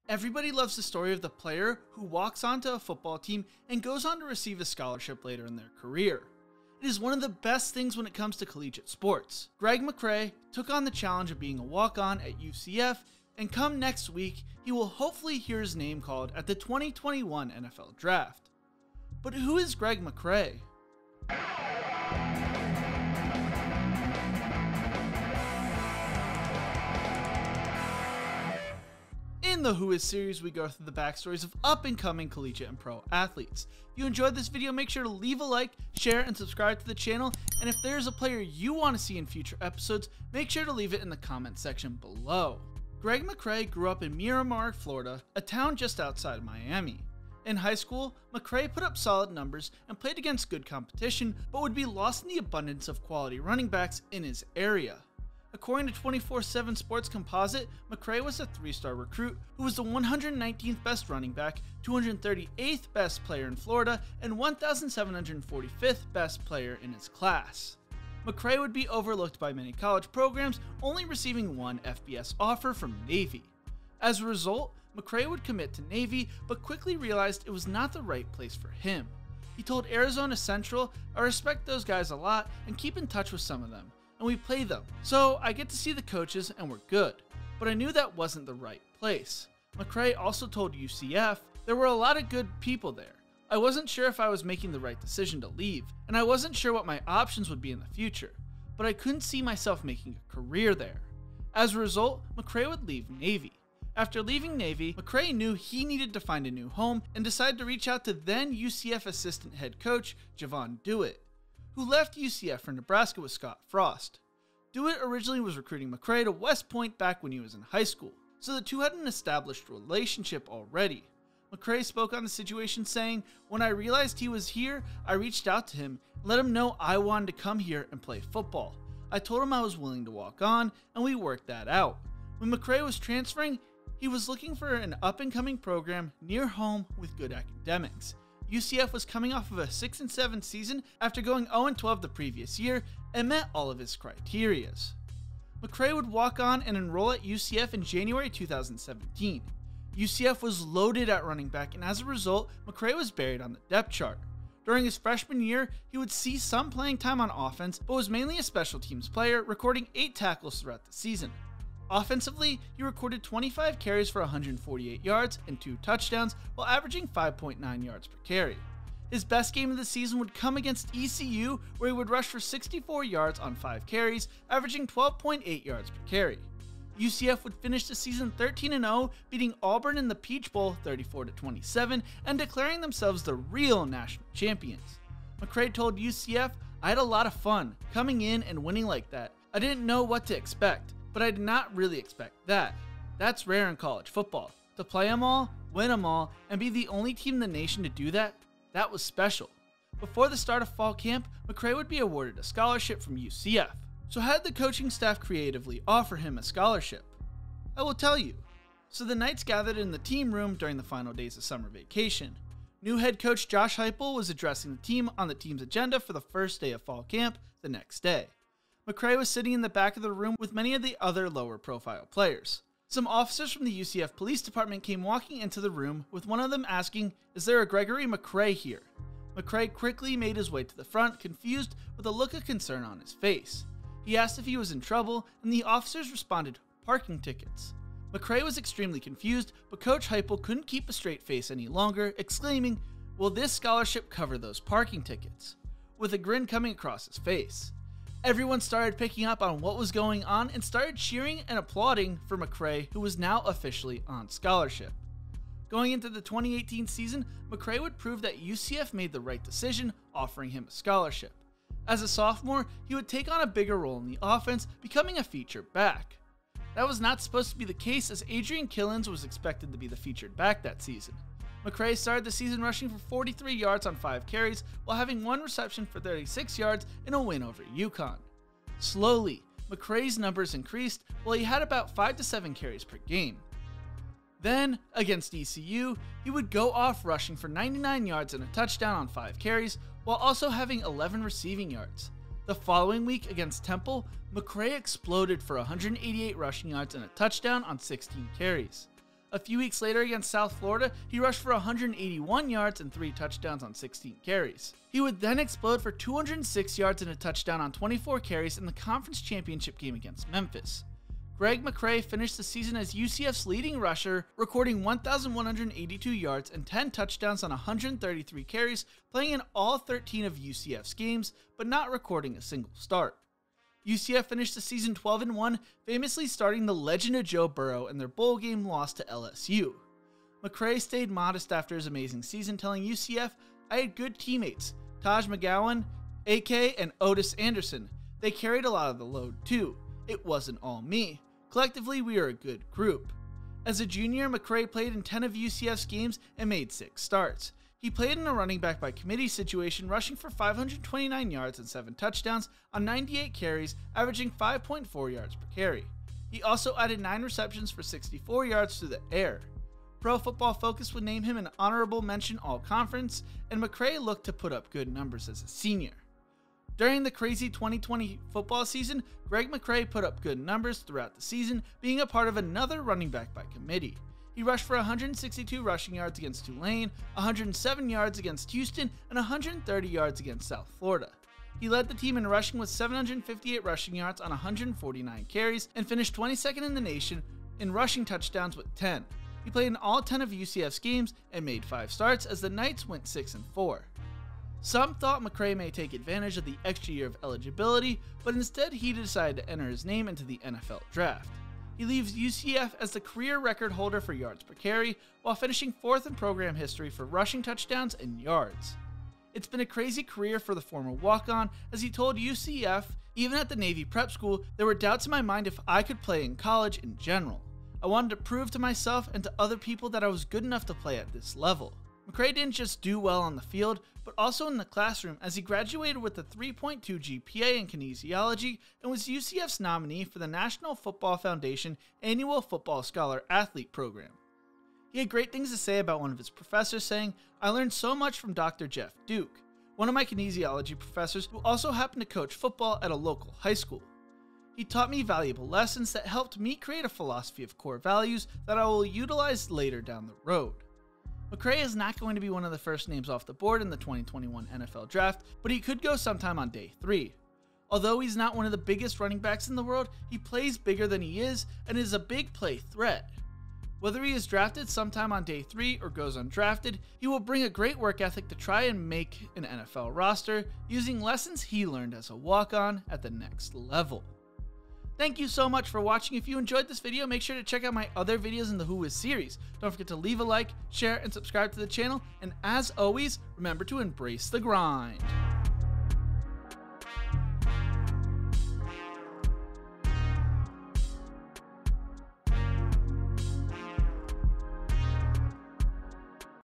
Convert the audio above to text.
Everybody loves the story of the player who walks onto a football team and goes on to receive a scholarship later in their career. It is one of the best things when it comes to collegiate sports. Greg McCrae took on the challenge of being a walk-on at UCF, and come next week, he will hopefully hear his name called at the 2021 NFL Draft. But who is Greg McCrae? In the Who Is series, we go through the backstories of up-and-coming collegiate and pro athletes. If you enjoyed this video, make sure to leave a like, share, and subscribe to the channel. And if there's a player you want to see in future episodes, make sure to leave it in the comment section below. Greg McCrae grew up in Miramar, Florida, a town just outside Miami. In high school, McCrae put up solid numbers and played against good competition, but would be lost in the abundance of quality running backs in his area. According to 24/7 Sports Composite, McCrae was a 3-star recruit who was the 119th best running back, 238th best player in Florida, and 1,745th best player in his class. McCrae would be overlooked by many college programs, only receiving one FBS offer from Navy. As a result, McCrae would commit to Navy, but quickly realized it was not the right place for him. He told Arizona Central, "I respect those guys a lot and keep in touch with some of them, and we play them, so I get to see the coaches and we're good." But I knew that wasn't the right place. McCrae also told UCF there were a lot of good people there. I wasn't sure if I was making the right decision to leave, and I wasn't sure what my options would be in the future, but I couldn't see myself making a career there. As a result, McCrae would leave Navy. After leaving Navy, McCrae knew he needed to find a new home and decided to reach out to then UCF assistant head coach Javon Dewitt, who left UCF for Nebraska with Scott Frost. Dewitt originally was recruiting McCrae to West Point back when he was in high school, so the two had an established relationship already. McCrae spoke on the situation saying, "When I realized he was here, I reached out to him and let him know I wanted to come here and play football. I told him I was willing to walk on, and we worked that out." When McCrae was transferring, he was looking for an up-and-coming program near home with good academics. UCF was coming off of a 6-7 season after going 0-12 the previous year and met all of his criterias. McCrae would walk on and enroll at UCF in January 2017. UCF was loaded at running back, and as a result, McCrae was buried on the depth chart. During his freshman year, he would see some playing time on offense, but was mainly a special teams player, recording 8 tackles throughout the season. Offensively, he recorded 25 carries for 148 yards and 2 touchdowns, while averaging 5.9 yards per carry. His best game of the season would come against ECU, where he would rush for 64 yards on 5 carries, averaging 12.8 yards per carry. UCF would finish the season 13-0, beating Auburn in the Peach Bowl 34-27 and declaring themselves the real national champions. McCrae told UCF, "I had a lot of fun coming in and winning like that. I didn't know what to expect, but I did not really expect that. That's rare in college football. To play them all, win them all, and be the only team in the nation to do that, that was special." Before the start of fall camp, McCrae would be awarded a scholarship from UCF. So how did the coaching staff creatively offer him a scholarship? I will tell you. So the Knights gathered in the team room during the final days of summer vacation. New head coach Josh Heupel was addressing the team on the team's agenda for the first day of fall camp the next day. McCrae was sitting in the back of the room with many of the other lower profile players. Some officers from the UCF police department came walking into the room, with one of them asking, "Is there a Gregory McCrae here?" McCrae quickly made his way to the front, confused with a look of concern on his face. He asked if he was in trouble, and the officers responded, "Parking tickets." McCrae was extremely confused, but Coach Heupel couldn't keep a straight face any longer, exclaiming, "Will this scholarship cover those parking tickets?" with a grin coming across his face. Everyone started picking up on what was going on and started cheering and applauding for McCrae, who was now officially on scholarship. Going into the 2018 season, McCrae would prove that UCF made the right decision, offering him a scholarship. As a sophomore, he would take on a bigger role in the offense, becoming a feature back. That was not supposed to be the case, as Adrian Killens was expected to be the featured back that season. McCrae started the season rushing for 43 yards on 5 carries, while having 1 reception for 36 yards in a win over UConn. Slowly, McCrae's numbers increased, while he had about 5 to 7 carries per game. Then, against ECU, he would go off rushing for 99 yards and a touchdown on 5 carries, while also having 11 receiving yards. The following week against Temple, McCrae exploded for 188 rushing yards and a touchdown on 16 carries. A few weeks later against South Florida, he rushed for 181 yards and 3 touchdowns on 16 carries. He would then explode for 206 yards and a touchdown on 24 carries in the conference championship game against Memphis. Greg McCrae finished the season as UCF's leading rusher, recording 1,182 yards and 10 touchdowns on 133 carries, playing in all 13 of UCF's games, but not recording a single start. UCF finished the season 12-1, famously starting the legend of Joe Burrow in their bowl game loss to LSU. McCrae stayed modest after his amazing season, telling UCF, "I had good teammates, Taj McGowan, AK, and Otis Anderson. They carried a lot of the load too. It wasn't all me. Collectively, we are a good group." As a junior, McCrae played in 10 of UCF's games and made 6 starts. He played in a running back by committee situation, rushing for 529 yards and 7 touchdowns on 98 carries, averaging 5.4 yards per carry. He also added 9 receptions for 64 yards through the air. Pro Football Focus would name him an honorable mention all-conference, and McCrae looked to put up good numbers as a senior. During the crazy 2020 football season, Greg McCrae put up good numbers throughout the season, being a part of another running back by committee. He rushed for 162 rushing yards against Tulane, 107 yards against Houston, and 130 yards against South Florida. He led the team in rushing with 758 rushing yards on 149 carries and finished 22nd in the nation in rushing touchdowns with 10. He played in all 10 of UCF's games and made 5 starts as the Knights went 6-4. Some thought McCrae may take advantage of the extra year of eligibility, but instead he decided to enter his name into the NFL draft. He leaves UCF as the career record holder for yards per carry, while finishing 4th in program history for rushing touchdowns and yards. It's been a crazy career for the former walk-on, as he told UCF, "Even at the Navy prep school, there were doubts in my mind if I could play in college in general. I wanted to prove to myself and to other people that I was good enough to play at this level." McCrae didn't just do well on the field, but also in the classroom, as he graduated with a 3.2 GPA in kinesiology and was UCF's nominee for the National Football Foundation Annual Football Scholar Athlete Program. He had great things to say about one of his professors, saying, "I learned so much from Dr. Jeff Duke, one of my kinesiology professors who also happened to coach football at a local high school. He taught me valuable lessons that helped me create a philosophy of core values that I will utilize later down the road." McCrae is not going to be one of the first names off the board in the 2021 NFL Draft, but he could go sometime on day 3. Although he's not one of the biggest running backs in the world, he plays bigger than he is and is a big play threat. Whether he is drafted sometime on day 3 or goes undrafted, he will bring a great work ethic to try and make an NFL roster using lessons he learned as a walk-on at the next level. Thank you so much for watching. If you enjoyed this video, make sure to check out my other videos in the Who Is series. Don't forget to leave a like, share, and subscribe to the channel. And as always, remember to embrace the grind.